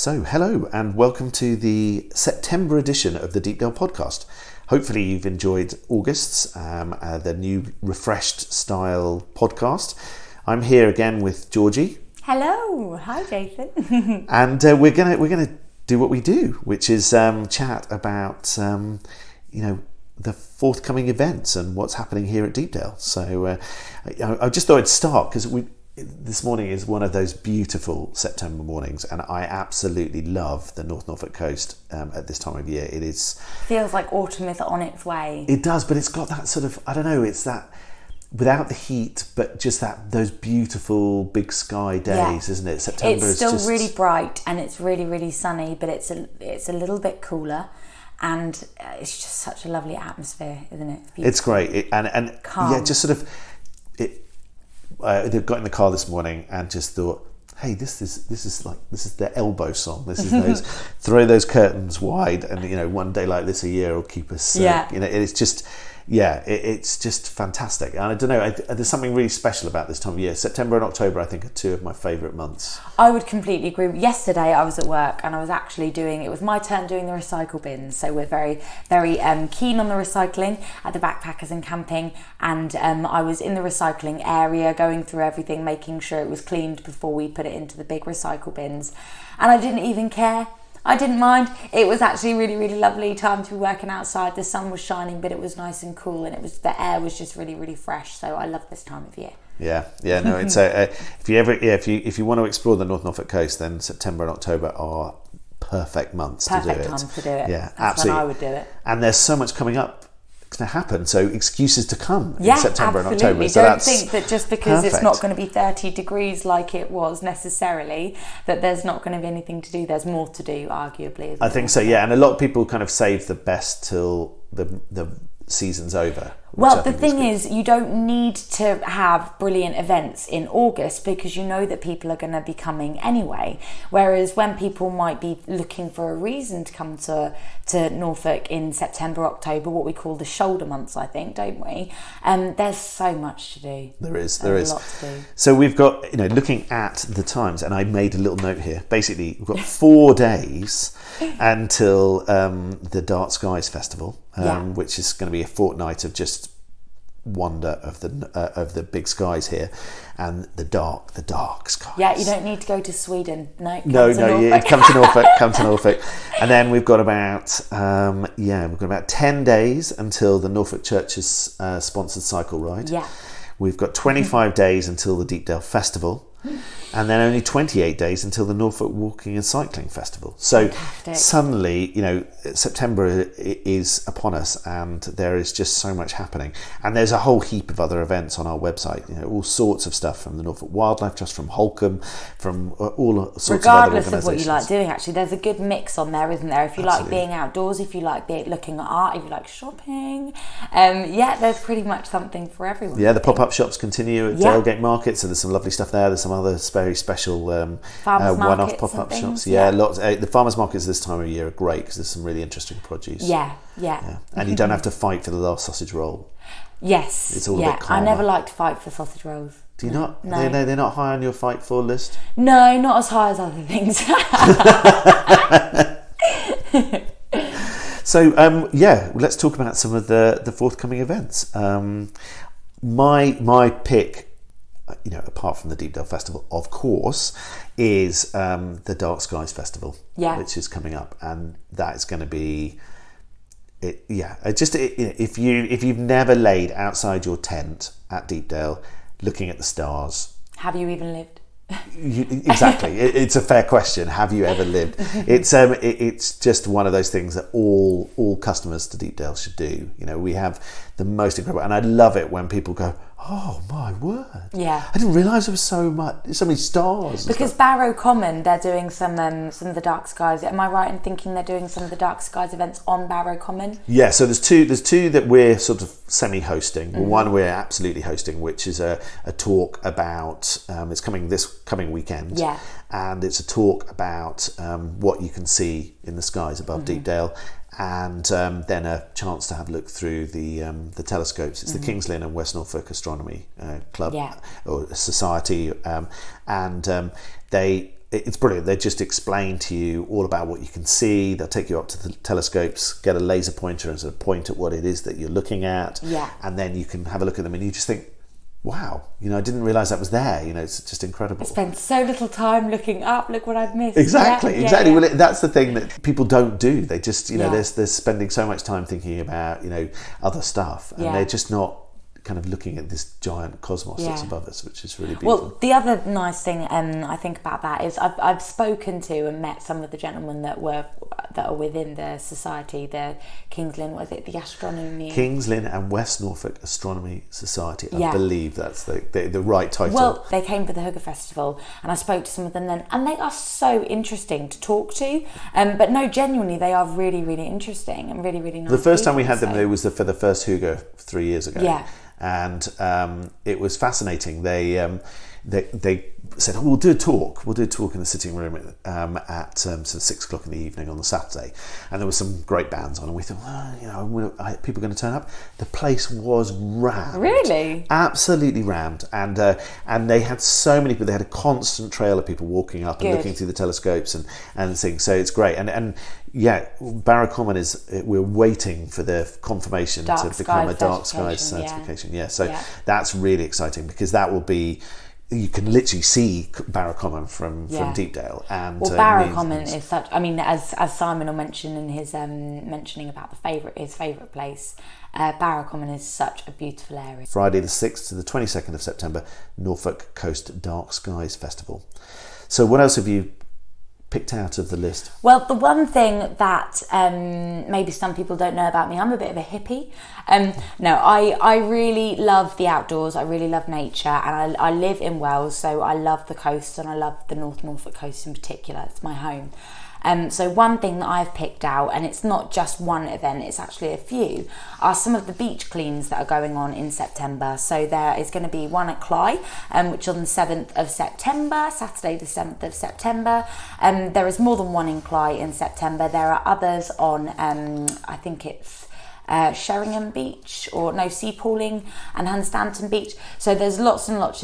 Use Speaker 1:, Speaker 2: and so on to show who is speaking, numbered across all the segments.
Speaker 1: So, hello and welcome to the September edition of the Deepdale podcast. Hopefully you've enjoyed August's, the new refreshed style podcast. I'm here again with Georgie.
Speaker 2: Hello, hi Jason.
Speaker 1: And we're gonna do what we do, which is chat about the forthcoming events and what's happening here at Deepdale. So I just thought I'd start because this morning is one of those beautiful September mornings, and I absolutely love the North Norfolk Coast at this time of year. It
Speaker 2: feels like autumn is on its way.
Speaker 1: It does, but it's got that sort of, I don't know, it's that without the heat, but just those beautiful big sky days, isn't it? September
Speaker 2: it's still really bright and it's really, really sunny, but it's a little bit cooler. And it's just such a lovely atmosphere, isn't it?
Speaker 1: It's great, and calm. Yeah, just sort of. They got in the car this morning and just thought, "Hey, this is the elbow song. This is those throw those curtains wide, and one day like this a year will keep us. It's just." Yeah, it's just fantastic. And I don't know, there's something really special about this time of year. September and October, I think, are two of my favourite months.
Speaker 2: I would completely agree. Yesterday I was at work and I was actually it was my turn doing the recycle bins. So we're very, very keen on the recycling at the Backpackers and Camping. And I was in the recycling area, going through everything, making sure it was cleaned before we put it into the big recycle bins. And I didn't even care. I didn't mind. It was actually really, really lovely time to be working outside. The sun was shining, but it was nice and cool, and the air was just really, really fresh. So I love this time of year.
Speaker 1: Yeah. No, it's if you want to explore the North Norfolk Coast, then September and October are perfect months to do it.
Speaker 2: Perfect time to do it.
Speaker 1: Yeah,
Speaker 2: that's
Speaker 1: absolutely.
Speaker 2: when I would do it.
Speaker 1: And there's so much coming up to happen, so excuses to come in September and October.
Speaker 2: So don't think that just because it's not going to be 30 degrees like it was necessarily, that there's not going to be anything to do. There's more to do, arguably.
Speaker 1: I think so, yeah. And a lot of people kind of save the best till the season's over.
Speaker 2: Well, the thing is, you don't need to have brilliant events in August because you know that people are going to be coming anyway. Whereas when people might be looking for a reason to come to Norfolk in September, October, what we call the shoulder months, I think, don't we? There's so much to do.
Speaker 1: There is.
Speaker 2: A lot to do.
Speaker 1: So we've got, looking at the times, and I made a little note here. Basically, we've got 4 days until the Dark Skies Festival, which is going to be a fortnight of just wonder of the big skies here, and the dark skies.
Speaker 2: Yeah, you don't need to go to Sweden. No,
Speaker 1: come to Norfolk. And then we've got about 10 days until the Norfolk Church's sponsored cycle ride.
Speaker 2: Yeah,
Speaker 1: we've got 25 days until the Deepdale Festival. And then only 28 days until the Norfolk Walking and Cycling Festival. So
Speaker 2: fantastic.
Speaker 1: Suddenly, September is upon us, and there is just so much happening. And there's a whole heap of other events on our website. All sorts of stuff from the Norfolk Wildlife Trust, from Holcomb, from all sorts of other organisations.
Speaker 2: Regardless of what you like doing, actually, there's a good mix on there, isn't there? If you like being outdoors, if you like looking at art, if you like shopping, there's pretty much something for everyone.
Speaker 1: Yeah, the pop-up shops continue at Tailgate Market, so there's some lovely stuff there. There's some other very special one-off pop-up shops. Lots. The farmers markets this time of year are great because there's some really interesting produce.
Speaker 2: Yeah.
Speaker 1: And you don't have to fight for the last sausage roll.
Speaker 2: Yes.
Speaker 1: It's all a bit calmer.
Speaker 2: I never like to fight for sausage rolls.
Speaker 1: Do you not?
Speaker 2: No.
Speaker 1: They're not high on your fight for list?
Speaker 2: No, not as high as other things.
Speaker 1: So let's talk about some of the forthcoming events. My pick, apart from the Deepdale Festival, of course, is the Dark Skies Festival, which is coming up, and that is going to be if you've never laid outside your tent at Deepdale looking at the stars,
Speaker 2: have you even lived?
Speaker 1: Exactly. It's a fair question. Have you ever lived? It's just one of those things that all customers to Deepdale should do. We have the most incredible, and I love it when people go, "Oh my word!
Speaker 2: Yeah,
Speaker 1: I didn't realise there was so many stars."
Speaker 2: Because Barrow Common, they're doing some of the Dark Skies. Am I right in thinking they're doing some of the Dark Skies events on Barrow Common? Yeah.
Speaker 1: So there's two that we're sort of semi-hosting. Mm-hmm. One we're absolutely hosting, which is a talk about. It's coming this coming weekend.
Speaker 2: Yeah.
Speaker 1: And it's a talk about what you can see in the skies above Deepdale. And then a chance to have a look through the telescopes. It's the King's Lynn and West Norfolk Astronomy Club or Society, and they it's brilliant. They just explain to you all about what you can see. They'll take you up to the telescopes, get a laser pointer and sort of point at what it is that you're looking at.
Speaker 2: Yeah.
Speaker 1: And then you can have a look at them and you just think, wow, I didn't realise that was there. It's just incredible.
Speaker 2: I spent so little time looking up. Look what I've missed.
Speaker 1: Exactly.
Speaker 2: Yeah.
Speaker 1: Well, that's the thing that people don't do. They just, they're spending so much time thinking about, other stuff, and they're just not kind of looking at this giant cosmos that's above us, which is really beautiful.
Speaker 2: Well, the other nice thing I think about that is I've spoken to and met some of the gentlemen that are within the society, the King's Lynn, was it the Astronomy?
Speaker 1: King's Lynn and West Norfolk Astronomy Society. I believe that's the right title.
Speaker 2: Well, they came for the Houghton Festival, and I spoke to some of them then, and they are so interesting to talk to. But no, genuinely, they are really, really interesting and really, really nice.
Speaker 1: The first time we had them, it was for the first Hugo 3 years ago.
Speaker 2: Yeah.
Speaker 1: And it was fascinating. They said, we'll do a talk in the sitting room at sort of 6 o'clock in the evening on the Saturday, and there were some great bands on, and we thought, people are going to turn up. The place was rammed. Really? Absolutely rammed, and they had so many people. They had a constant trail of people walking up and looking through the telescopes and things. So it's great, and Barrow Common we're waiting for the confirmation to become a dark skies certification. So that's really exciting, because that will be, you can literally see Barrow Common from Deepdale. And
Speaker 2: Barrow Common is such, as Simon will mention in his mentioning about his favourite place, Barrow Common is such a beautiful area.
Speaker 1: Friday the 6th to the 22nd of September, Norfolk Coast Dark Skies Festival. So what else have you picked out of the list?
Speaker 2: Well, the one thing that maybe some people don't know about me, I'm a bit of a hippie. I really love the outdoors. I really love nature, and I live in Wales, so I love the coast, and I love the North Norfolk Coast in particular. It's my home. So one thing that I've picked out, and it's not just one event, it's actually a few, are some of the beach cleans that are going on in September. So there is going to be one at Cly, which is on the 7th of September, Saturday the 7th of September. There is more than one in Cly in September. There are others on, I think it's Sheringham Beach, Sea Pooling and Hunstanton Beach. So there's lots and lots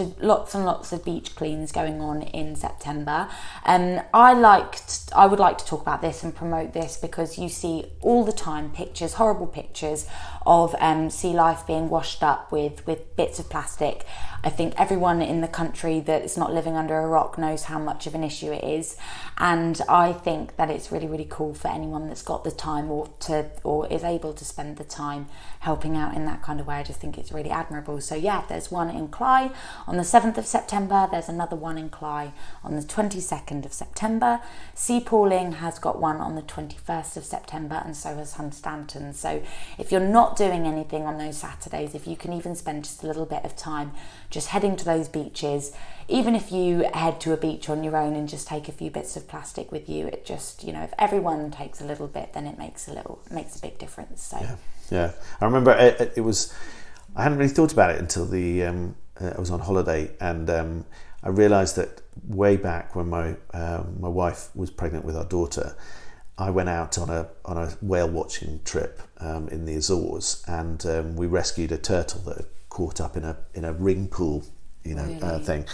Speaker 2: of beach cleans going on in September. I would like to talk about this and promote this, because you see all the time horrible pictures of sea life being washed up with bits of plastic. I think everyone in the country that is not living under a rock knows how much of an issue it is, and I think that it's really, really cool for anyone that's got the time or is able to spend the time helping out in that kind of way. I just think it's really admirable. So there's one in Cly on the 7th of September. There's another one in Cly on the 22nd of September. Sea Pooling has got one on the 21st of September, and so has Hunstanton. So if you're not doing anything on those Saturdays, if you can even spend just a little bit of time just heading to those beaches, even if you head to a beach on your own and just take a few bits of plastic with you, it just, if everyone takes a little bit, then it makes a big difference. So
Speaker 1: yeah. I remember I hadn't really thought about it until I was on holiday, and I realised that way back when my wife was pregnant with our daughter, I went out on a whale watching trip in the Azores, and we rescued a turtle that had caught up in a ring pool, thing,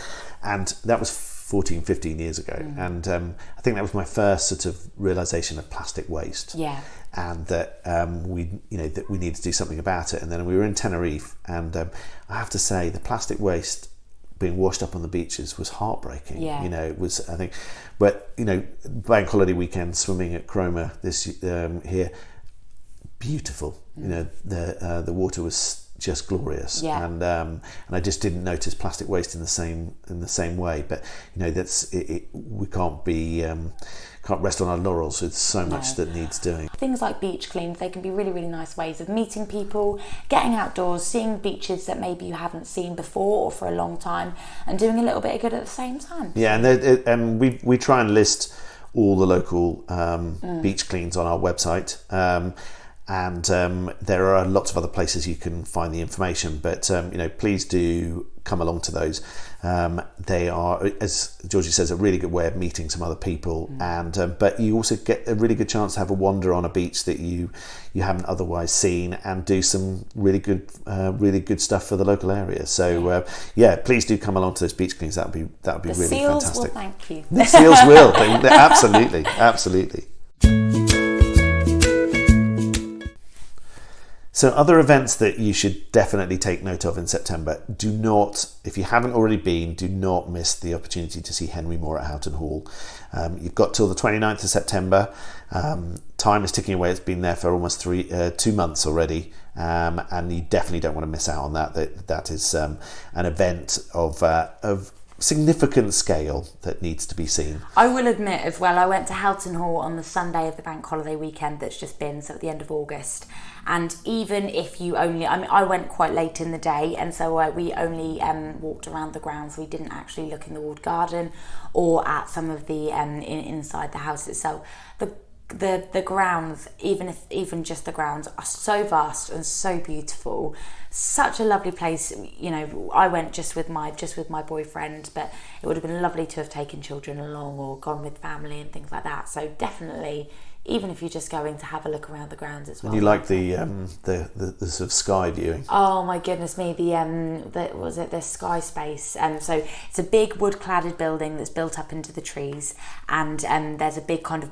Speaker 1: and that was 14-15 years ago. And I think that was my first sort of realisation of plastic waste. And that we needed to do something about it. And then we were in Tenerife, and I have to say, the plastic waste being washed up on the beaches was heartbreaking. It was, I think, but bank holiday weekend swimming at Cromer this here, beautiful. The water was just glorious, and I just didn't notice plastic waste in the same way. But that's it. We can't rest on our laurels. It's so much that needs doing.
Speaker 2: Things like beach cleans, they can be really, really nice ways of meeting people, getting outdoors, seeing beaches that maybe you haven't seen before or for a long time, and doing a little bit of good at the same time.
Speaker 1: And we try and list all the local beach cleans on our website. and there are lots of other places you can find the information. But please do come along to those. They are, as Georgie says, a really good way of meeting some other people, and but you also get a really good chance to have a wander on a beach that you haven't otherwise seen, and do some really good stuff for the local area. So please do come along to those beach cleans. That would be really fantastic.
Speaker 2: The seals will thank you.
Speaker 1: The seals will. Absolutely. So other events that you should definitely take note of in September. Do not, if you haven't already been, do not miss the opportunity to see Henry Moore at Houghton Hall. You've got till the 29th of September. Time is ticking away. It's been there for almost 2 months already. And you definitely don't want to miss out on that. That is an event of significant scale that needs to be seen.
Speaker 2: I will admit as well, I went to Houghton Hall on the Sunday of the bank holiday weekend that's just been, so at the end of August. And even if you only, I went quite late in the day, and so we only walked around the grounds. We didn't actually look in the walled garden or at some of the inside the house itself. The grounds, even just the grounds, are so vast and so beautiful. Such a lovely place. I went just with my boyfriend, but it would have been lovely to have taken children along or gone with family and things like that. So definitely, even if you're just going to have a look around the grounds as well.
Speaker 1: And you like the sort of sky viewing?
Speaker 2: Oh my goodness me! The sky space. So it's a big wood-cladded building that's built up into the trees, and there's a big kind of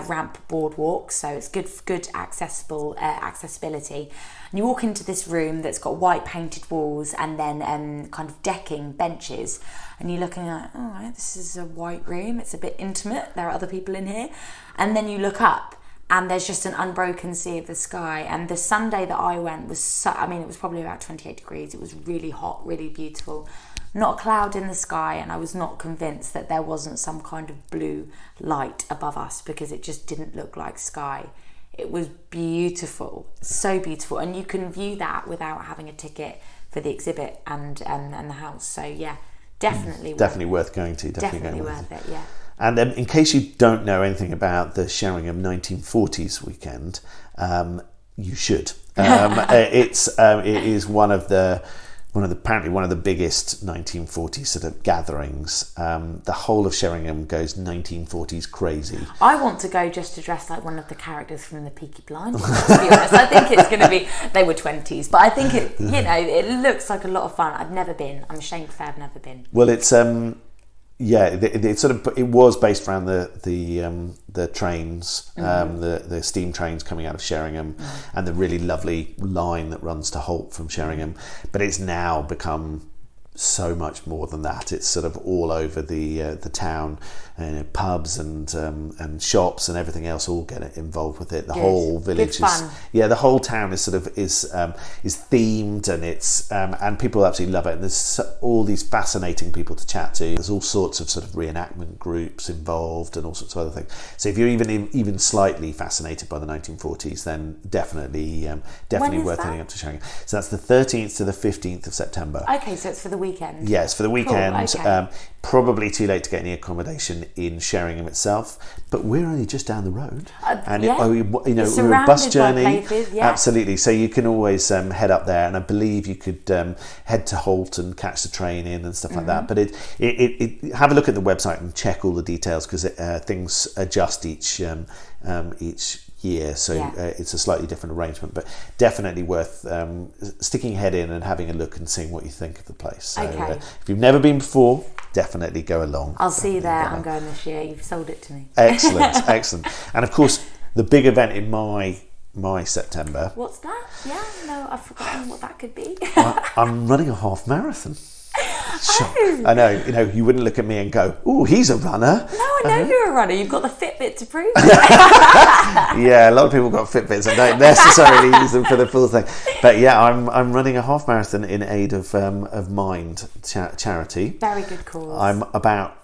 Speaker 2: ramp boardwalk, so it's good accessibility. And you walk into this room that's got white painted walls and then kind of decking benches, and you're looking at, all right, this is a white room, it's a bit intimate, there are other people in here. And then you look up and there's just an unbroken sea of the sky. And the Sunday that I went was it was probably about 28 degrees. It was really hot, really beautiful. Not a cloud in the sky, and I was not convinced that there wasn't some kind of blue light above us, because it just didn't look like sky. It was beautiful, so beautiful, and you can view that without having a ticket for the exhibit and the house. So yeah, definitely
Speaker 1: worth going to.
Speaker 2: Definitely worth it. Yeah.
Speaker 1: And in case you don't know anything about the Sheringham 1940s weekend, you should. It is one of the biggest 1940s sort of gatherings. The whole of Sheringham goes 1940s crazy.
Speaker 2: I want to go just to dress like one of the characters from the Peaky Blinders, to be honest. I think it's going to be, they were 20s, but I think it looks like a lot of fun. I've never been. I'm ashamed to say I've never been.
Speaker 1: Well, it's it was based around the trains, the steam trains coming out of Sheringham, and the really lovely line that runs to Holt from Sheringham. But it's now become so much more than that. It's sort of all over the town, pubs and shops and everything else all get involved with it. The whole village the whole town is themed, and it's and people absolutely love it. And there's all these fascinating people to chat to. There's all sorts of sort of reenactment groups involved and all sorts of other things. So if you're even slightly fascinated by the 1940s, then definitely worth heading up to Sheringham. So that's the 13th to the 15th of September.
Speaker 2: Okay, so it's for the weekend.
Speaker 1: Yes, for the weekend.
Speaker 2: Cool, okay.
Speaker 1: Probably too late to get any accommodation in Sheringham itself, but we're only just down the road, and we're a bus journey. Places, yeah. Absolutely. So you can always head up there, and I believe you could head to Holt and catch the train in and stuff like that. But it have a look at the website and check all the details, because things adjust each year, so it's a slightly different arrangement, but definitely worth sticking your head in and having a look and seeing what you think of the place. So if you've never been before, definitely go along.
Speaker 2: I'll see you there. I'm going this year. You've sold it to me.
Speaker 1: Excellent. And of course, the big event in my September.
Speaker 2: What's that? Yeah, no, I've forgotten what that could be.
Speaker 1: I'm running a half marathon. I know, you wouldn't look at me and go, "Oh, he's a runner."
Speaker 2: No, I know you're a runner. You've got the Fitbit to prove it.
Speaker 1: Yeah, a lot of people got Fitbits and don't necessarily use them for the full thing. But yeah, I'm running a half marathon in aid of Mind charity.
Speaker 2: Very good cause.
Speaker 1: I'm about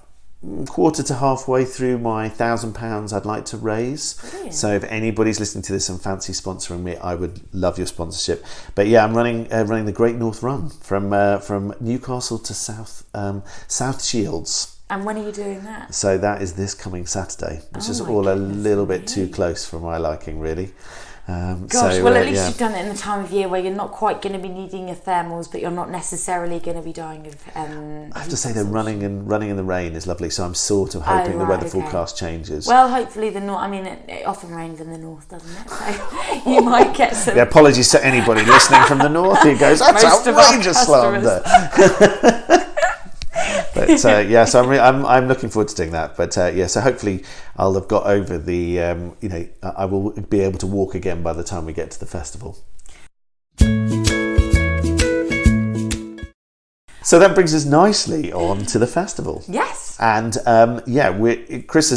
Speaker 1: quarter to halfway through my £1,000 I'd like to raise.
Speaker 2: Brilliant.
Speaker 1: So if anybody's listening to this and fancy sponsoring me, I would love your sponsorship. But yeah, I'm running the Great North Run from Newcastle to South Shields.
Speaker 2: And when are you doing that?
Speaker 1: So that is this coming Saturday, which is all a little bit too close for my liking, really.
Speaker 2: Gosh, well, at least you've done it in the time of year where you're not quite going to be needing your thermals, but you're not necessarily going to be dying of.
Speaker 1: I have to say, though, running in the rain is lovely. So I'm sort of hoping the weather forecast changes.
Speaker 2: Well, hopefully the north. I mean, it often rains in the north, doesn't it? So you might get some.
Speaker 1: Yeah, apologies to anybody listening from the north who goes, "That's outrageous slander." But so I'm looking forward to doing that. But so hopefully I'll have got over the I will be able to walk again by the time we get to the festival. So that brings us nicely on to the festival.
Speaker 2: Yes.
Speaker 1: And Chris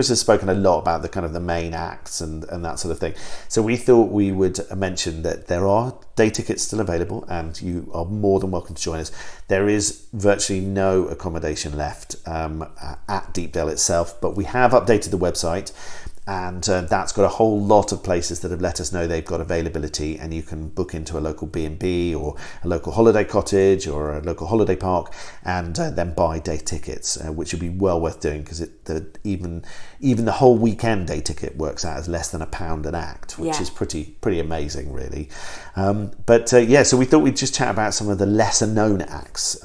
Speaker 1: has spoken a lot about the kind of the main acts and that sort of thing. So we thought we would mention that there are day tickets still available, and you are more than welcome to join us. There is virtually no accommodation left at Deepdale itself, but we have updated the website, and that's got a whole lot of places that have let us know they've got availability, and you can book into a local B&B or a local holiday cottage or a local holiday park, and then buy day tickets, which would be well worth doing, because even the whole weekend day ticket works out as less than £1 an act, which is pretty amazing, really. So we thought we'd just chat about some of the lesser known acts.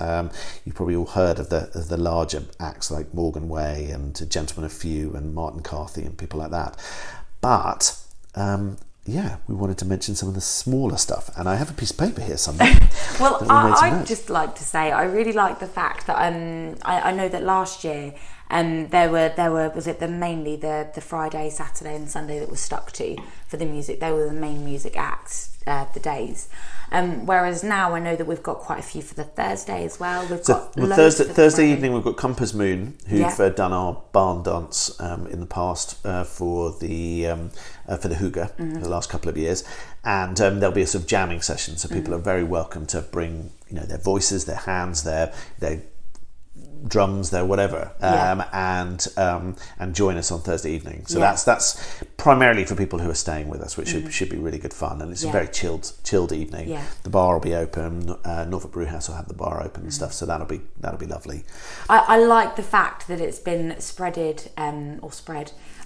Speaker 1: You've probably all heard of the larger acts like Morgan Way and Gentlemen of Few and Martin Carthy and people like that. But we wanted to mention some of the smaller stuff, and I have a piece of paper here somewhere.
Speaker 2: Well, I'd just like to say I really like the fact that I know that last year there were was it mainly the Friday, Saturday and Sunday that was stuck to for the music. They were the main music acts, the days. Whereas now I know that we've got quite a few for the Thursday as well.
Speaker 1: Thursday evening we've got Compass Moon, who've done our barn dance in the past for the Hooga for the last couple of years, and there'll be a sort of jamming session. So people are very welcome to bring their voices, their hands, their drums, their whatever, and join us on Thursday evening. So that's primarily for people who are staying with us, which should be really good fun, and it's a very chilled evening. The bar will be open. Norfolk Brewhouse will have the bar open and stuff, so that'll be lovely.
Speaker 2: I like the fact that it's been spread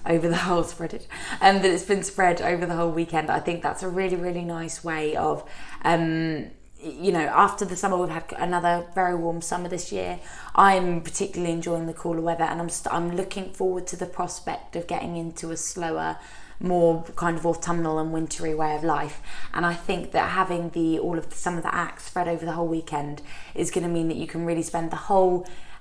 Speaker 2: over the whole that it's been spread over the whole weekend. I think that's a really, really nice way of after the summer, we've had another very warm summer this year. I'm particularly enjoying the cooler weather, and I'm looking forward to the prospect of getting into a slower, more kind of autumnal and wintry way of life. And I think that having some of the acts spread over the whole weekend is going to mean that you can really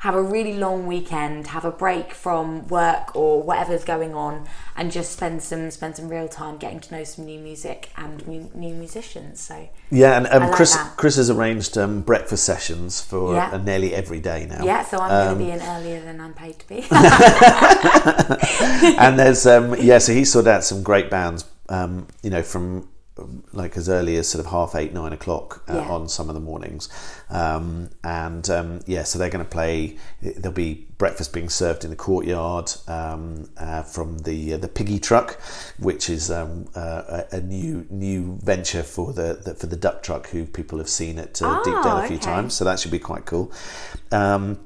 Speaker 2: have a really long weekend, have a break from work or whatever's going on, and just spend some real time getting to know some new music and new musicians. So
Speaker 1: and Chris has arranged breakfast sessions for nearly every day now. Yeah,
Speaker 2: so I'm going to be in earlier than I'm paid to be.
Speaker 1: And there's so he sorted out some great bands, from like as early as sort of 8:30, 9 o'clock on some of the mornings, so they're going to play. There'll be breakfast being served in the courtyard from the Piggy Truck, which is a new venture for the duck truck, who people have seen at Deepdale a few times. So that should be quite cool. So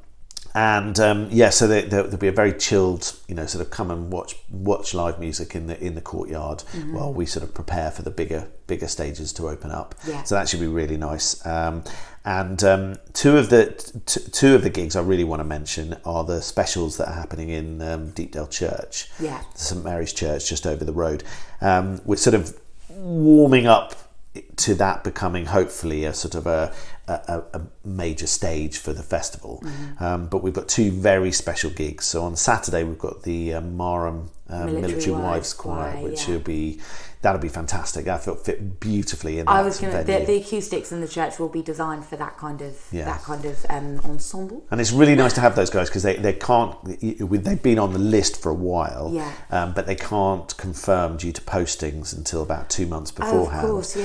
Speaker 1: there'll be a very chilled, sort of come and watch live music in the courtyard while we sort of prepare for the bigger stages to open up. So that should be really nice. Two of the gigs I really want to mention are the specials that are happening in Deepdale Church, St Mary's Church just over the road. We're sort of warming up to that becoming hopefully a sort of a major stage for the festival. But we've got two very special gigs. So on Saturday we've got the Marham Military Wives Choir, which that'll be fantastic. That'll fit beautifully in that venue.
Speaker 2: The acoustics in the church will be designed for that kind of ensemble.
Speaker 1: And it's really nice to have those guys, because they've been on the list for a while, but they can't confirm due to postings until about 2 months beforehand.
Speaker 2: Of course,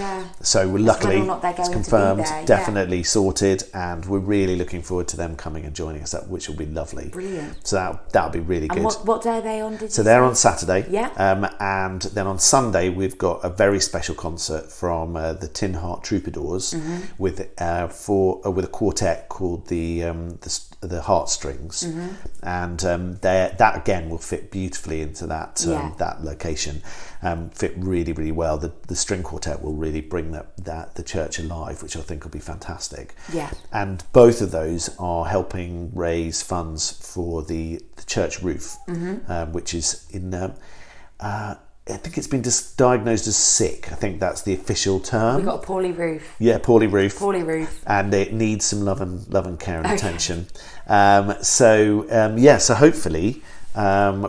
Speaker 1: So luckily,
Speaker 2: whether or not they're going
Speaker 1: it's confirmed,
Speaker 2: to be there,
Speaker 1: definitely sorted, and we're really looking forward to them coming and joining us, which will be lovely.
Speaker 2: Brilliant.
Speaker 1: So that'll be really good.
Speaker 2: And what day are they on?
Speaker 1: So they're on Saturday.
Speaker 2: Yeah.
Speaker 1: And then on Sunday we've got a very special concert from the Tin Heart Troubadours with a quartet called the Heartstrings, and that again will fit beautifully into that location. Fit really, really well. The string quartet will really bring the church alive, which I think will be fantastic.
Speaker 2: Yeah.
Speaker 1: And both of those are helping raise funds for the church roof, which is in. I think it's been diagnosed as sick. I think that's the official term.
Speaker 2: We've got a poorly roof.
Speaker 1: Yeah, poorly roof.
Speaker 2: Poorly roof.
Speaker 1: And it needs some love and care and attention. So hopefully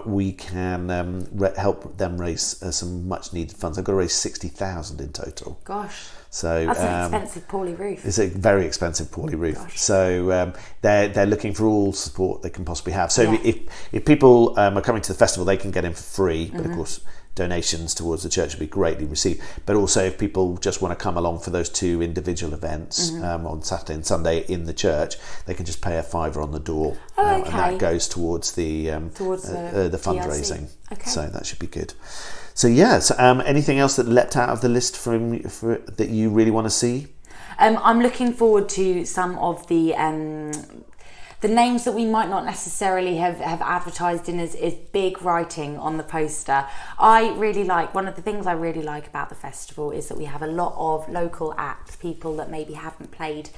Speaker 1: we can help them raise some much needed funds. I've got to raise 60,000 in total.
Speaker 2: Gosh.
Speaker 1: So
Speaker 2: that's an expensive poorly roof.
Speaker 1: It's a very expensive poorly roof.
Speaker 2: Gosh.
Speaker 1: So they're looking for all support they can possibly have. So if people are coming to the festival, they can get in for free. But of course, donations towards the church will be greatly received. But also, if people just want to come along for those two individual events on Saturday and Sunday in the church, they can just pay a £5 on the door, and that goes towards the fundraising.
Speaker 2: Okay.
Speaker 1: So that should be good. So anything else that leapt out of the list that you really want to see?
Speaker 2: I'm looking forward to some of the names that we might not necessarily have advertised in as big writing on the poster. One of the things I really like about the festival is that we have a lot of local acts, people that maybe haven't played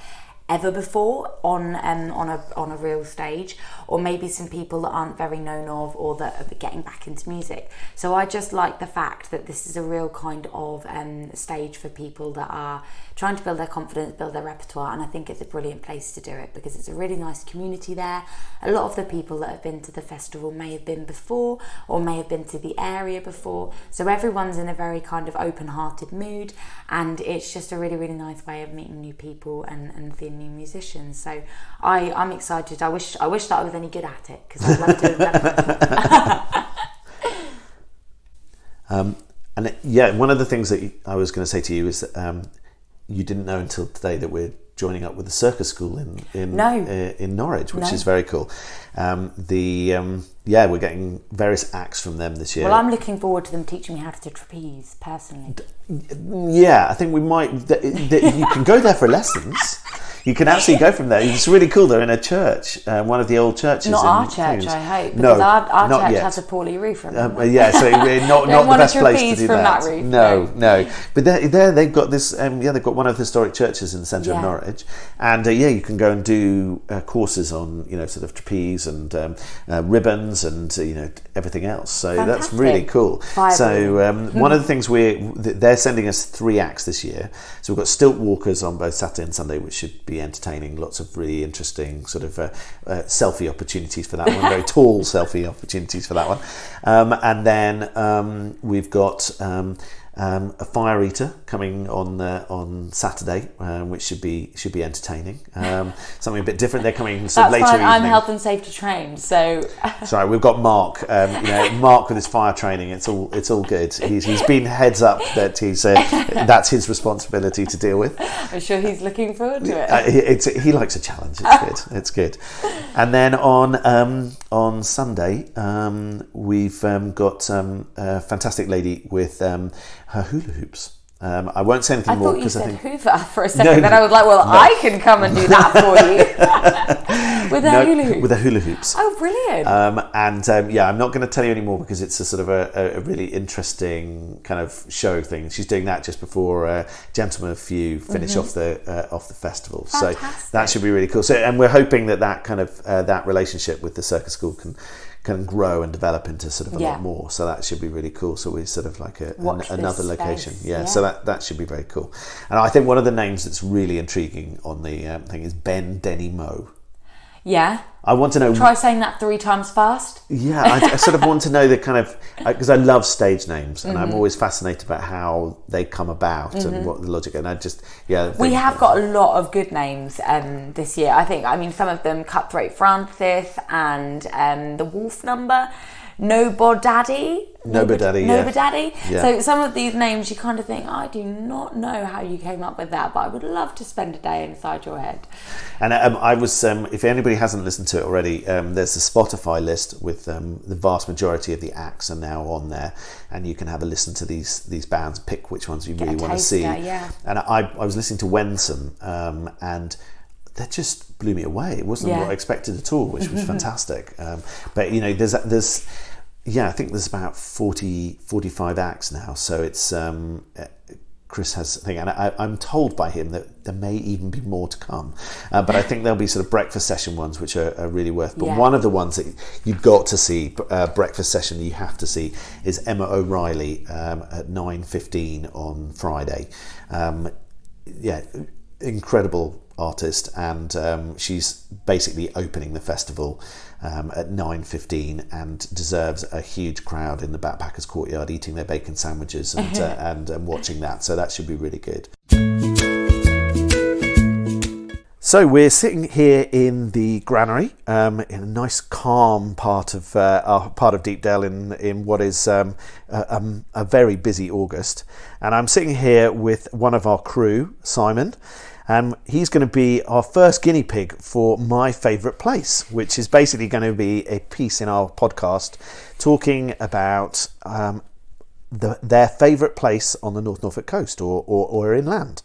Speaker 2: ever before on a real stage, or maybe some people that aren't very known of or that are getting back into music. So I just like the fact that this is a real kind of stage for people that are trying to build their confidence, build their repertoire, and I think it's a brilliant place to do it because it's a really nice community there. A lot of the people that have been to the festival may have been before or may have been to the area before, so everyone's in a very kind of open-hearted mood, and it's just a really, really nice way of meeting new people and seeing new musicians. So I'm excited. I wish that I was any good at it because I'd love to have done
Speaker 1: one of the things that I was going to say to you is that you didn't know until today that we're joining up with the Circus School in Norwich, which is very cool. We're getting various acts from them this year.
Speaker 2: Well, I'm looking forward to them teaching me how to do trapeze personally.
Speaker 1: Yeah, I think we might. You can go there for lessons. You can actually go from there. It's really cool. They're in a church, one of the old churches.
Speaker 2: Not our church, I hope. Because our church has a poorly roof.
Speaker 1: So not the best place to do that.
Speaker 2: Roof,
Speaker 1: no. But they've got this. They've got one of the historic churches in the centre of Norwich, and you can go and do courses on sort of trapeze and ribbons and everything else. So
Speaker 2: Fantastic.
Speaker 1: That's really cool.
Speaker 2: Viable.
Speaker 1: So one of the things they're sending us 3 acts this year. So we've got stilt walkers on both Saturday and Sunday, which should be entertaining. Lots of really interesting sort of selfie opportunities for that one. Very tall selfie opportunities for that one. And then we've got a fire eater coming on Saturday, which should be entertaining. Something a bit different. They're coming sort of later evening.
Speaker 2: I'm health and safety trained, so.
Speaker 1: Sorry, we've got Mark. Mark with his fire training. It's all good. He's been heads up that that's his responsibility to deal with.
Speaker 2: I'm sure he's looking forward to it.
Speaker 1: He likes a challenge. It's good. And then on Sunday, we've got a fantastic lady with her hula hoops. I won't say anything more because I think
Speaker 2: Hoover for a second. Then I was like, I can come and do that for you with her hula hoops.
Speaker 1: With her hula hoops.
Speaker 2: Oh, brilliant!
Speaker 1: I'm not going to tell you anymore because it's a sort of a really interesting kind of show thing. She's doing that just before Gentlemen of Few finish off the festival.
Speaker 2: Fantastic.
Speaker 1: So that should be really cool. So, and we're hoping that kind of that relationship with the Circus School can grow and develop into sort of a lot more. So that should be really cool. So we're sort of like another location. Yeah. So that should be very cool. And I think one of the names that's really intriguing on the thing is Ben Denny Moe.
Speaker 2: Yeah.
Speaker 1: I want to know.
Speaker 2: Try saying that 3 times fast.
Speaker 1: Yeah, I sort of want to know the kind of, because I love stage names and I'm always fascinated about how they come about and what the logic. And I just
Speaker 2: we have got a lot of good names this year. I mean some of them Cutthroat Francis and the Wolf Number. Nobodaddy.
Speaker 1: Nobodaddy, yeah.
Speaker 2: Nobodaddy.
Speaker 1: Yeah.
Speaker 2: So some of these names you kind of think, I do not know how you came up with that, but I would love to spend a day inside your head.
Speaker 1: And I was, if anybody hasn't listened to it already, there's a Spotify list with the vast majority of the acts are now on there, and you can have a listen to these bands, pick which ones you really want to see.
Speaker 2: Yeah.
Speaker 1: And I was listening to Wensum, and that just blew me away. It wasn't what I expected at all, which was fantastic. But there's I think there's about 45 acts now, so it's Chris has a thing, and I'm told by him that there may even be more to come, but I think there'll be sort of breakfast session ones which are really worth. But one of the ones that you've got to see, breakfast session you have to see, is Emma O'Reilly at 9:15 on Friday. Incredible artist, and she's basically opening the festival at 9:15 and deserves a huge crowd in the Backpackers Courtyard eating their bacon sandwiches and watching that, so that should be really good. So we're sitting here in the granary in a nice calm part of Deepdale in what is a very busy August, and I'm sitting here with one of our crew, Simon. He's going to be our first guinea pig for my favourite place, which is basically going to be a piece in our podcast talking about their favourite place on the North Norfolk Coast or inland.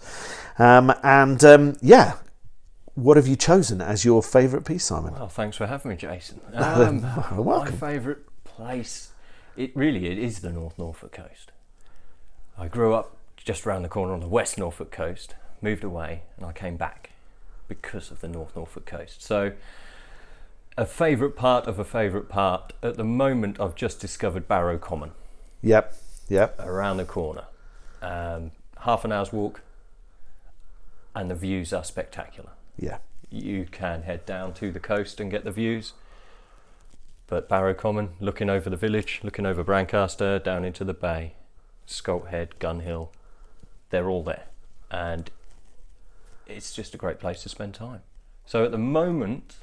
Speaker 1: What have you chosen as your favourite piece, Simon?
Speaker 3: Well, thanks for having me, Jason.
Speaker 1: Welcome.
Speaker 3: My favourite place, it is the North Norfolk Coast. I grew up just around the corner on the West Norfolk Coast, moved away, and I came back because of the North Norfolk Coast. So a favourite part of a favourite part. At the moment, I've just discovered Barrow Common.
Speaker 1: Yep.
Speaker 3: Around the corner. Half an hour's walk, and the views are spectacular.
Speaker 1: Yeah.
Speaker 3: You can head down to the coast and get the views, but Barrow Common, looking over the village, looking over Brancaster, down into the bay, Scolt Head, Gun Hill, they're all there. And it's just a great place to spend time. So at the moment,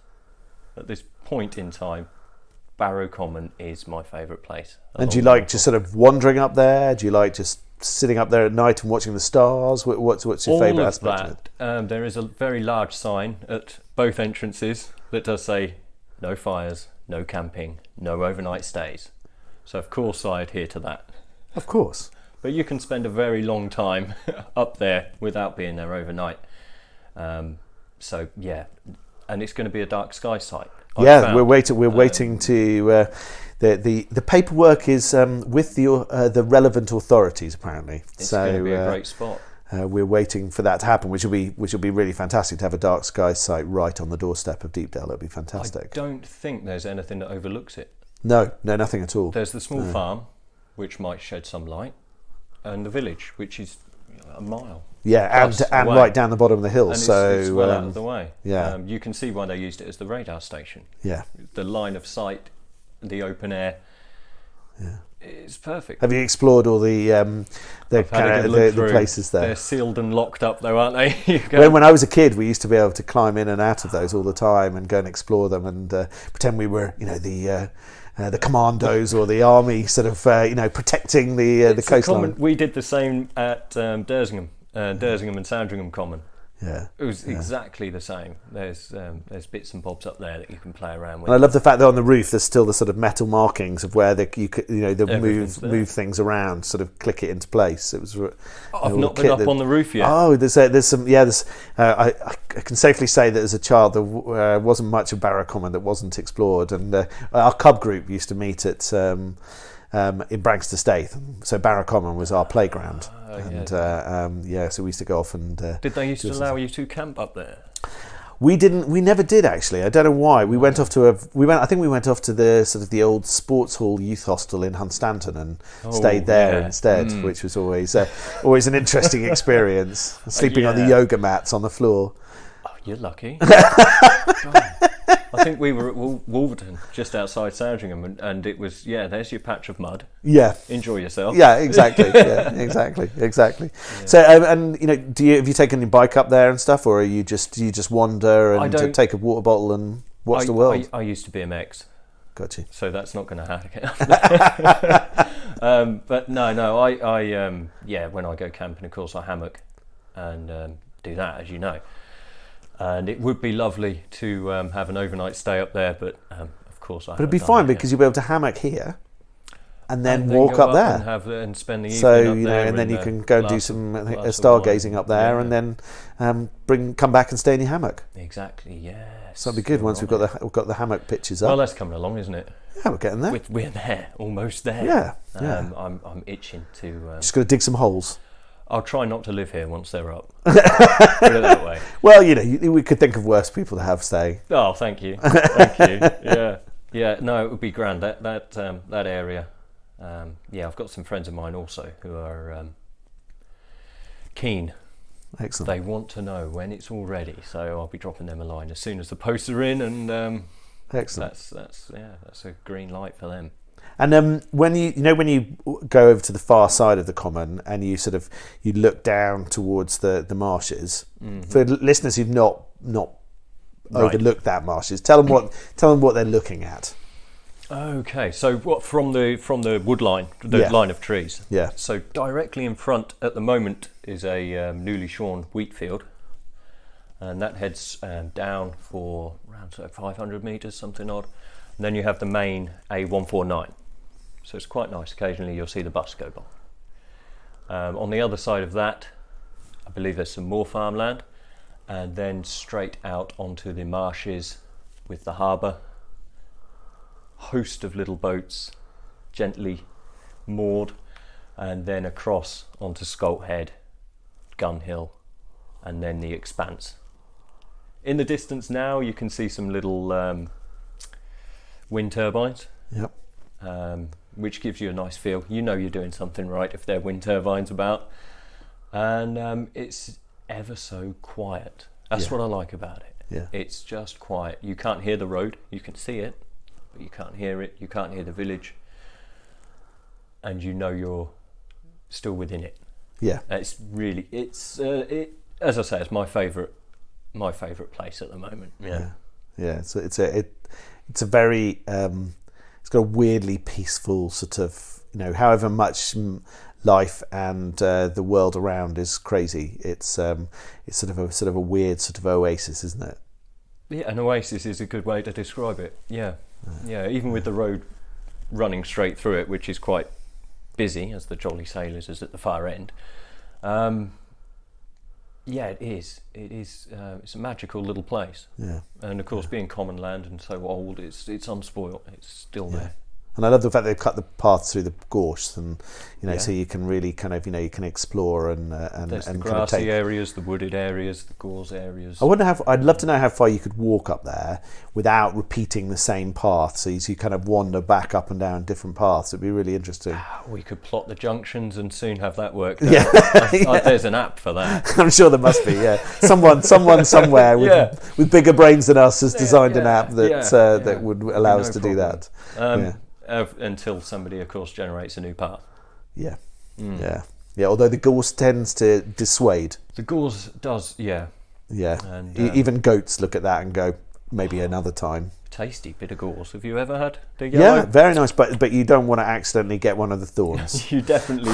Speaker 3: at this point in time, Barrow Common is my favourite place.
Speaker 1: And do you like just sort of wandering up there? Do you like just sitting up there at night and watching the stars? What's your favourite aspect of it?
Speaker 3: There is a very large sign at both entrances that does say no fires, no camping, no overnight stays. So of course I adhere to that.
Speaker 1: Of course.
Speaker 3: But you can spend a very long time up there without being there overnight. And it's going to be a dark sky site.
Speaker 1: We're waiting to. The paperwork is with the relevant authorities apparently.
Speaker 3: It's going to be a great spot.
Speaker 1: We're waiting for that to happen, which will be really fantastic to have a dark sky site right on the doorstep of Deepdale. It'll be fantastic.
Speaker 3: I don't think there's anything that overlooks it.
Speaker 1: No, nothing at all.
Speaker 3: There's the small farm, which might shed some light, and the village, which is a mile.
Speaker 1: Yeah, and right down the bottom of the hill.
Speaker 3: And it's well out of the way.
Speaker 1: Yeah,
Speaker 3: you can see why they used it as the radar station.
Speaker 1: Yeah,
Speaker 3: the line of sight, the open air. Yeah, it's perfect.
Speaker 1: Have you explored all the places there?
Speaker 3: They're sealed and locked up, though, aren't they?
Speaker 1: When I was a kid, we used to be able to climb in and out of those all the time and go and explore them and pretend we were, the commandos or the army, sort of, protecting the coastline.
Speaker 3: We did the same at Dersingham and Sandringham Common.
Speaker 1: Yeah,
Speaker 3: it was exactly the same. There's bits and bobs up there that you can play around with.
Speaker 1: And I love the fact that on the roof there's still the sort of metal markings of where you could move things around, sort of click it into place. It was.
Speaker 3: I've not been up on the roof yet.
Speaker 1: Oh, there's some. Yeah, I can safely say that as a child there wasn't much of Barrow Common that wasn't explored, and our cub group used to meet at. In Brancaster Staithe, so Barrow Common was our playground, so we used to go off and.
Speaker 3: Did they used to allow you to camp up there?
Speaker 1: We didn't. We never did actually. I don't know why. We went off to I think we went off to the sort of the old sports hall youth hostel in Hunstanton and stayed there instead, which was always an interesting experience. Sleeping on the yoga mats on the floor.
Speaker 3: Oh, you're lucky. I think we were at Wolverton, just outside Sandringham, and it was, there's your patch of mud. Yeah. Enjoy yourself.
Speaker 1: Yeah, exactly. Exactly. Yeah. So, have you taken your bike up there and stuff, or do you just wander and take a water bottle and watch the world?
Speaker 3: I used to BMX.
Speaker 1: got you.
Speaker 3: So that's not going to happen. But no, I when I go camping, of course, I hammock and do that, as you know. And it would be lovely to have an overnight stay up there, but of course I.
Speaker 1: But it'd be fine because you'll be able to hammock here, and then walk
Speaker 3: go
Speaker 1: up there,
Speaker 3: and spend the evening.
Speaker 1: So
Speaker 3: up there
Speaker 1: and then you can go and do some stargazing up there, and then come back and stay in your hammock.
Speaker 3: Exactly. Yes.
Speaker 1: So that'd be good once we've got the hammock pictures up.
Speaker 3: Well, that's coming along, isn't it?
Speaker 1: Yeah, we're getting there.
Speaker 3: We're there, almost there.
Speaker 1: Yeah.
Speaker 3: I'm itching to.
Speaker 1: Just got to dig some holes.
Speaker 3: I'll try not to live here once they're up. Put it that way.
Speaker 1: Well, we could think of worse people to have stay.
Speaker 3: Oh, thank you. Thank you. Yeah. No, it would be grand. That area. I've got some friends of mine also who are keen.
Speaker 1: Excellent.
Speaker 3: They want to know when it's all ready, so I'll be dropping them a line as soon as the posts are in, and
Speaker 1: excellent.
Speaker 3: That's a green light for them.
Speaker 1: And when you go over to the far side of the common and you look down towards the marshes, for listeners who've not overlooked that marshes, tell them what they're looking at.
Speaker 3: Okay, so what from the wood line, line of trees?
Speaker 1: Yeah.
Speaker 3: So directly in front at the moment is a newly shorn wheat field, and that heads down for around 500 metres, something odd. And then you have the main A149. So it's quite nice. Occasionally you'll see the bus go by. On the other side of that, I believe there's some more farmland, and then straight out onto the marshes with the harbour. Host of little boats, gently moored, and then across onto Scolt Head, Gun Hill, and then the Expanse. In the distance now, you can see some little wind turbines.
Speaker 1: Yep.
Speaker 3: Which gives you a nice feel. You know you're doing something right if there are wind turbines about. And it's ever so quiet. That's what I like about it.
Speaker 1: Yeah.
Speaker 3: It's just quiet. You can't hear the road. You can see it, but you can't hear it. You can't hear the village. And you know you're still within it.
Speaker 1: Yeah.
Speaker 3: It's really, as I say, it's my favourite place at the moment. Yeah.
Speaker 1: It's a very it's got a weirdly peaceful sort of, however much life and the world around is crazy. It's sort of a weird sort of oasis, isn't it?
Speaker 3: Yeah, an oasis is a good way to describe it. Yeah. Even with the road running straight through it, which is quite busy, as the Jolly Sailors is at the far end. It is. It's a magical little place. Yeah. And of course, being common land and so old, it's unspoilt. It's still there.
Speaker 1: And I love the fact they've cut the path through the gorse, and so you can really kind of you can explore and
Speaker 3: there's
Speaker 1: and
Speaker 3: the grassy areas, the wooded areas, the gorse areas.
Speaker 1: I'd love to know how far you could walk up there without repeating the same path. So you kind of wander back up and down different paths. It'd be really interesting.
Speaker 3: We could plot the junctions and soon have that worked out. There's an app for that.
Speaker 1: I'm sure there must be. Yeah, someone somewhere with bigger brains than us has designed an app that would allow us to do that.
Speaker 3: Until somebody, of course, generates a new path.
Speaker 1: Yeah. Although the gorse tends to dissuade.
Speaker 3: The gorse does, yeah.
Speaker 1: And even goats look at that and go, maybe another time.
Speaker 3: Tasty bit of gorse. Have you ever had the yellow?
Speaker 1: Yeah, very nice. But you don't want to accidentally get one of the thorns.
Speaker 3: You definitely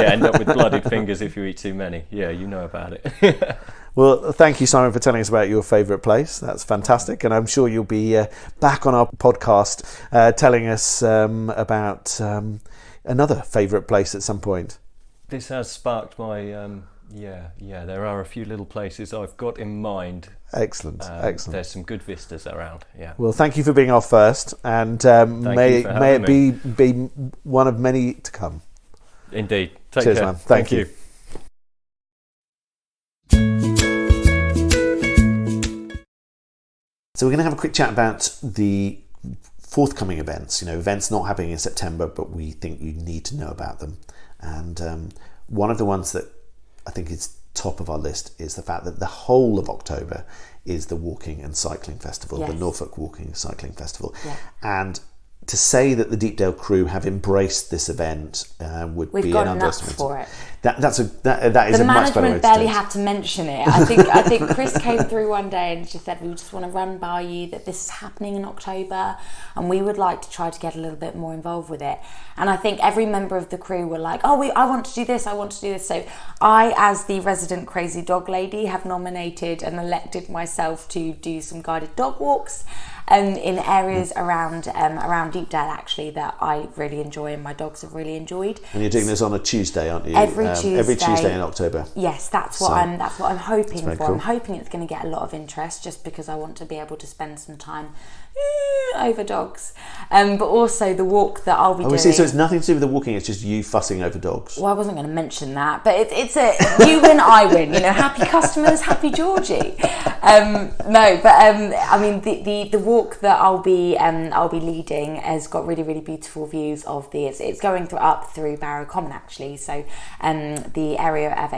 Speaker 3: end up with blooded fingers if you eat too many. Yeah, you know about it.
Speaker 1: Well, thank you, Simon, for telling us about your favourite place. That's fantastic. And I'm sure you'll be back on our podcast telling us about another favourite place at some point.
Speaker 3: This has sparked my, there are a few little places I've got in mind.
Speaker 1: Excellent.
Speaker 3: There's some good vistas around, yeah.
Speaker 1: Well, thank you for being our first, and may it be one of many to come.
Speaker 3: Indeed. Take
Speaker 1: Cheers,
Speaker 3: care.
Speaker 1: Man. Thank you. So we're going to have a quick chat about the forthcoming events, events not happening in September, but we think you need to know about them. And one of the ones that I think is top of our list is the fact that the whole of October is the Walking and Cycling Festival, the Norfolk Walking Cycling Festival. Yeah. And to say that the Deepdale crew have embraced this event would
Speaker 2: We've
Speaker 1: be
Speaker 2: got
Speaker 1: an
Speaker 2: nuts
Speaker 1: understatement.
Speaker 2: for it.
Speaker 1: That is a much better way
Speaker 2: The
Speaker 1: to
Speaker 2: management
Speaker 1: do
Speaker 2: barely
Speaker 1: it.
Speaker 2: had to mention it. I think Chris came through one day and just said, we just want to run by you that this is happening in October and we would like to try to get a little bit more involved with it. And I think every member of the crew were like, I want to do this, I want to do this. So I, as the resident crazy dog lady, have nominated and elected myself to do some guided dog walks in areas around Deepdale, actually, that I really enjoy and my dogs have really enjoyed.
Speaker 1: And you're doing this on a Tuesday, aren't you?
Speaker 2: Every Tuesday.
Speaker 1: Every Tuesday in October.
Speaker 2: Yes, that's what I'm hoping for.
Speaker 1: Cool.
Speaker 2: I'm hoping it's going to get a lot of interest, just because I want to be able to spend some time over dogs. But also the walk that I'll be doing.
Speaker 1: So it's nothing to do with the walking. It's just you fussing over dogs.
Speaker 2: Well, I wasn't going to mention that, but it's a you win, I win. Happy customers, happy Georgie. I mean the walk that I'll be leading has got really, really beautiful views of it's going up through Barrow Common, actually. So the area of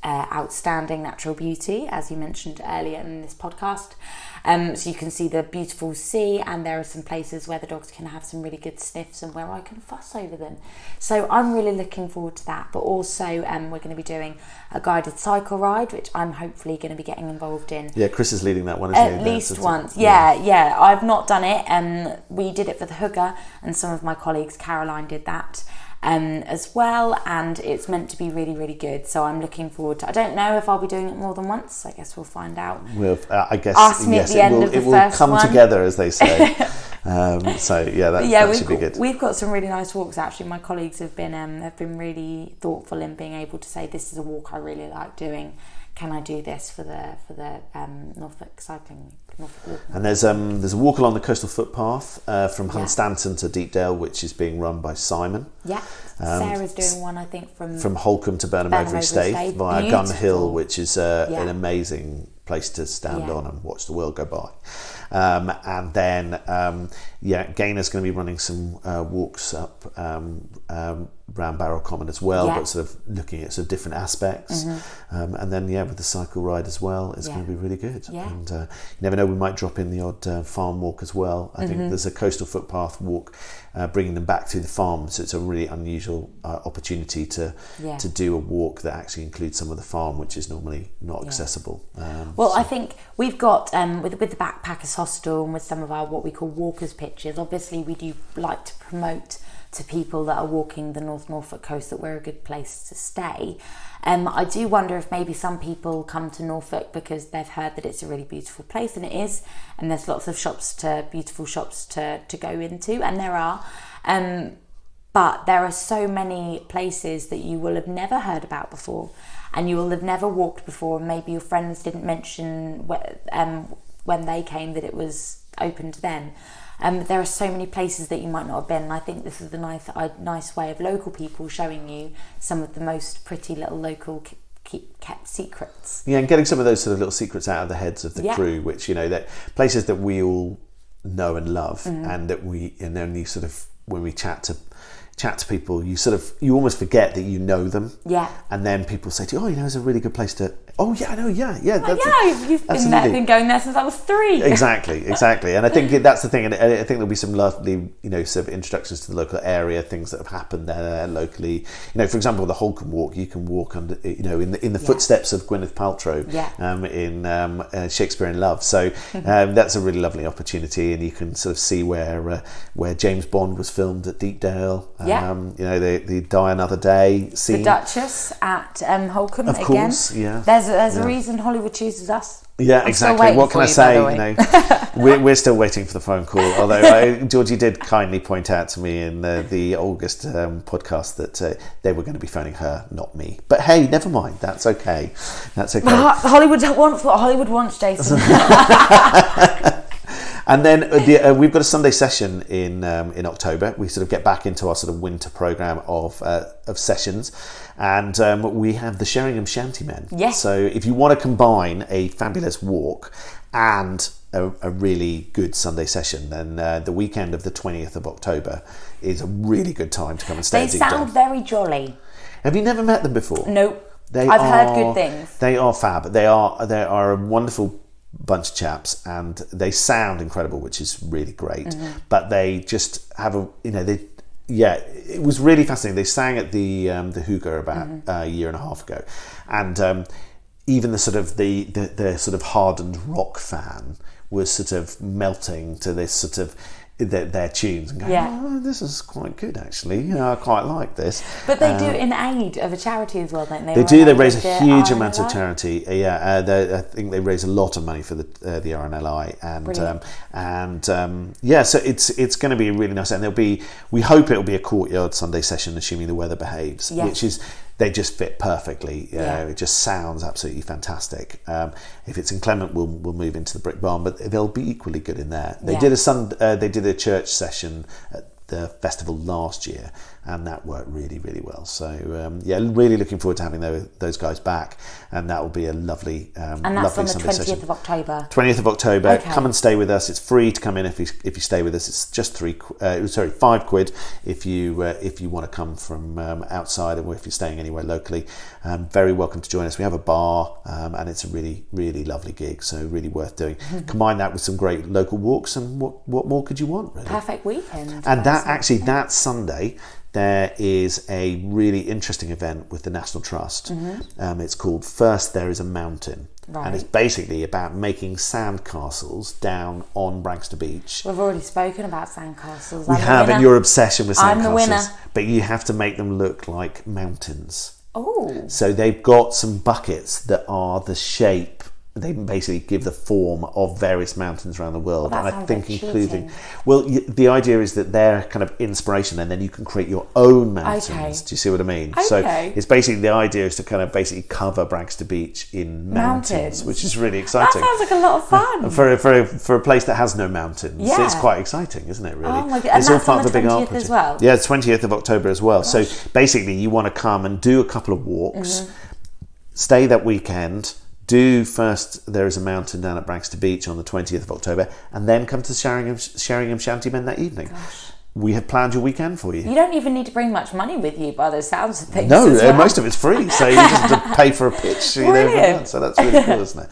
Speaker 2: outstanding natural beauty, as you mentioned earlier in this podcast. So you can see the beautiful sea, and there are some places where the dogs can have some really good sniffs and where I can fuss over them. So I'm really looking forward to that. But also we're going to be doing a guided cycle ride, which I'm hopefully going to be getting involved in.
Speaker 1: Yeah, Chris is leading that one, isn't he?
Speaker 2: At least once. Yeah. I've not done it. We did it for the Hugger, and some of my colleagues, Caroline, did that. As well, and it's meant to be really, really good. So I'm looking forward to. I don't know if I'll be doing it more than once. I guess we'll find out.
Speaker 1: I guess.
Speaker 2: Ask me at the end of the
Speaker 1: first
Speaker 2: one.
Speaker 1: It will come together, as they say. That should be good.
Speaker 2: We've got some really nice walks. Actually, my colleagues have been really thoughtful in being able to say, this is a walk I really like doing. Can I do this for the Norfolk Cycling?
Speaker 1: And there's a walk along the coastal footpath from Hunstanton to Deepdale, which is being run by Simon.
Speaker 2: Yeah, Sarah's doing one, I think, from
Speaker 1: Holcombe to Burnham Overy Staithe via Gun Hill, which is an amazing place to stand on and watch the world go by. And then Gainer's going to be running some walks up around Barrow Common as well, but sort of looking at sort of different aspects. And then with the cycle ride as well, it's going to be really good. And you never know, we might drop in the odd farm walk as well. I think there's a coastal footpath walk bringing them back to the farm, so it's a really unusual opportunity to do a walk that actually includes some of the farm, which is normally not accessible.
Speaker 2: I think we've got with the Backpackers Hostel and with some of our what we call walkers pitches, obviously we do like to promote to people that are walking the North Norfolk Coast that we're a good place to stay. I do wonder if maybe some people come to Norfolk because they've heard that it's a really beautiful place, and it is, and there's lots of beautiful shops to go into, and there are. But there are so many places that you will have never heard about before, and you will have never walked before, and maybe your friends didn't mention when they came that it was open to them. There are so many places that you might not have been, and I think this is a nice way of local people showing you some of the most pretty little local kept secrets. Yeah,
Speaker 1: and getting some of those sort of little secrets out of the heads of the crew, which, that places that we all know and love, and that and then you sort of, when we chat to people, you almost forget that you know them. Yeah. And then people say to you, it's a really good place to. Oh yeah, I know. Yeah.
Speaker 2: You've been going there since I was 3.
Speaker 1: Exactly. And I think that's the thing. And I think there'll be some lovely, sort of introductions to the local area, things that have happened there locally. For example, the Holcombe Walk, you can walk under, in the footsteps of Gwyneth Paltrow, in Shakespeare in Love. So that's a really lovely opportunity, and you can sort of see where James Bond was filmed at Deepdale. The Die Another Day scene.
Speaker 2: The Duchess at Holcombe
Speaker 1: again. Of course, yeah.
Speaker 2: There's a reason Hollywood chooses us.
Speaker 1: Yeah, exactly. What can I say? We're still waiting for the phone call. Although Georgie did kindly point out to me in the August podcast that they were going to be phoning her, not me. But hey, never mind. That's okay.
Speaker 2: Hollywood wants what Hollywood wants, Jason.
Speaker 1: And then we've got a Sunday session in October. We sort of get back into our sort of winter programme of sessions, and we have the Sheringham Shantymen.
Speaker 2: Yes.
Speaker 1: So if you want to combine a fabulous walk and a really good Sunday session, then the weekend of the 20th of October is a really good time to come and stay.
Speaker 2: They sound very jolly.
Speaker 1: Have you never met them before?
Speaker 2: Nope. I've heard good things.
Speaker 1: They are fab. They are a wonderful bunch of chaps, and they sound incredible, which is really great. But they just have it was really fascinating. They sang at the Hookah about a year and a half ago, and even the sort of hardened rock fan was sort of melting to this sort of their tunes and going, oh, this is quite good actually. I quite like this.
Speaker 2: But they do in aid of a charity as well, don't they?
Speaker 1: They do. They raise a huge amount of charity. I think they raise a lot of money for the RNLI, so it's going to be really nice. And we hope it'll be a courtyard Sunday session, assuming the weather behaves, which is. They just fit perfectly. It just sounds absolutely fantastic. If it's inclement, we'll move into the Brick Barn, but they'll be equally good in there. They did a church session at the festival last year, and that worked really, really well. So really looking forward to having those guys back, and that will be a lovely
Speaker 2: and that's
Speaker 1: lovely
Speaker 2: on the 20th of October.
Speaker 1: 20th of October. Okay. Come and stay with us. It's free to come in if you stay with us. It's just £5 if you want to come from outside, or if you're staying anywhere locally. Very welcome to join us. We have a bar, and it's a really, really lovely gig. So really worth doing. Combine that with some great local walks, and what more could you want? Really?
Speaker 2: Perfect weekend.
Speaker 1: And that Sunday, there is a really interesting event with the National Trust. It's called First There Is a Mountain. Right. And it's basically about making sandcastles down on Brancaster Beach.
Speaker 2: We've already spoken about sandcastles.
Speaker 1: We have, and your obsession with sandcastles.
Speaker 2: I'm the winner.
Speaker 1: But you have to make them look like mountains.
Speaker 2: Oh.
Speaker 1: So they've got some buckets that are the shape. They basically give the form of various mountains around the world,
Speaker 2: and
Speaker 1: I think including. Well, the idea is that they're kind of inspiration, and then you can create your own mountains. Okay. Do you see what I mean?
Speaker 2: Okay.
Speaker 1: So it's basically the idea is to kind of basically cover Brancaster Beach in mountains, which is really exciting.
Speaker 2: That sounds like a lot of fun
Speaker 1: for a place that has no mountains. Yeah. It's quite exciting, isn't it? Really.
Speaker 2: Oh my God. And
Speaker 1: it's
Speaker 2: that's
Speaker 1: all part
Speaker 2: on the
Speaker 1: of a big
Speaker 2: 20th
Speaker 1: art project
Speaker 2: as well.
Speaker 1: Yeah, it's 20th of October as well. Gosh. So basically, you want to come and do a couple of walks, stay that weekend. Do First There Is a Mountain down at Brancaster Beach on the 20th of October, and then come to Sheringham Shantymen that evening. Gosh. We have planned your weekend for you.
Speaker 2: You don't even need to bring much money with you by the sounds of things.
Speaker 1: No, most of it's free, so you just have to pay for a pitch. So that's really cool, isn't it?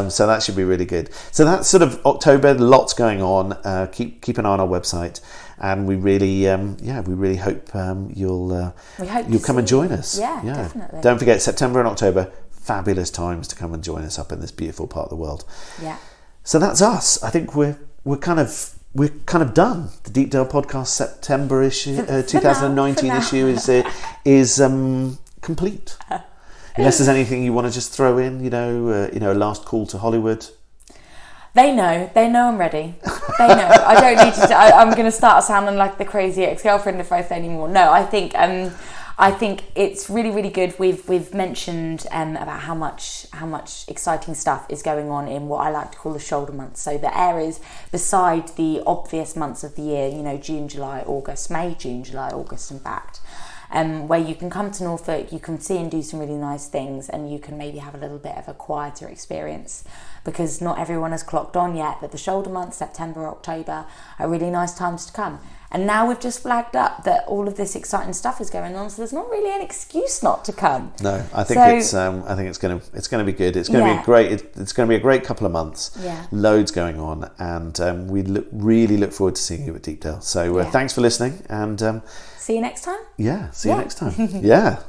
Speaker 1: So that should be really good. So that's sort of October. Lots going on. Keep an eye on our website, and we really hope you'll come and join us.
Speaker 2: Yeah, definitely.
Speaker 1: Don't forget, September and October. Fabulous times to come and join us up in this beautiful part of the world.
Speaker 2: Yeah.
Speaker 1: So that's us. I think we're kind of done. The Deepdale podcast September issue, 2019 issue is complete. Unless there's anything you want to just throw in, a last call to Hollywood.
Speaker 2: They know I'm ready. They know. I don't need to. I'm going to start sounding like the crazy ex-girlfriend if I say any more. No, I think it's really, really good. We've mentioned about how much exciting stuff is going on in what I like to call the shoulder months. So the areas beside the obvious months of the year, June, July, August, May, June, July, August, in fact, where you can come to Norfolk, you can see and do some really nice things, and you can maybe have a little bit of a quieter experience, because not everyone has clocked on yet that the shoulder months, September, October, are really nice times to come. And now we've just flagged up that all of this exciting stuff is going on, so there's not really an excuse not to come.
Speaker 1: No, I think it's going to be good. It's going to be great. It's going to be a great couple of months.
Speaker 2: Yeah.
Speaker 1: Loads going on, and we really look forward to seeing you at Deepdale. So thanks for listening, and
Speaker 2: see you next time.
Speaker 1: Yeah, see you next time. Yeah.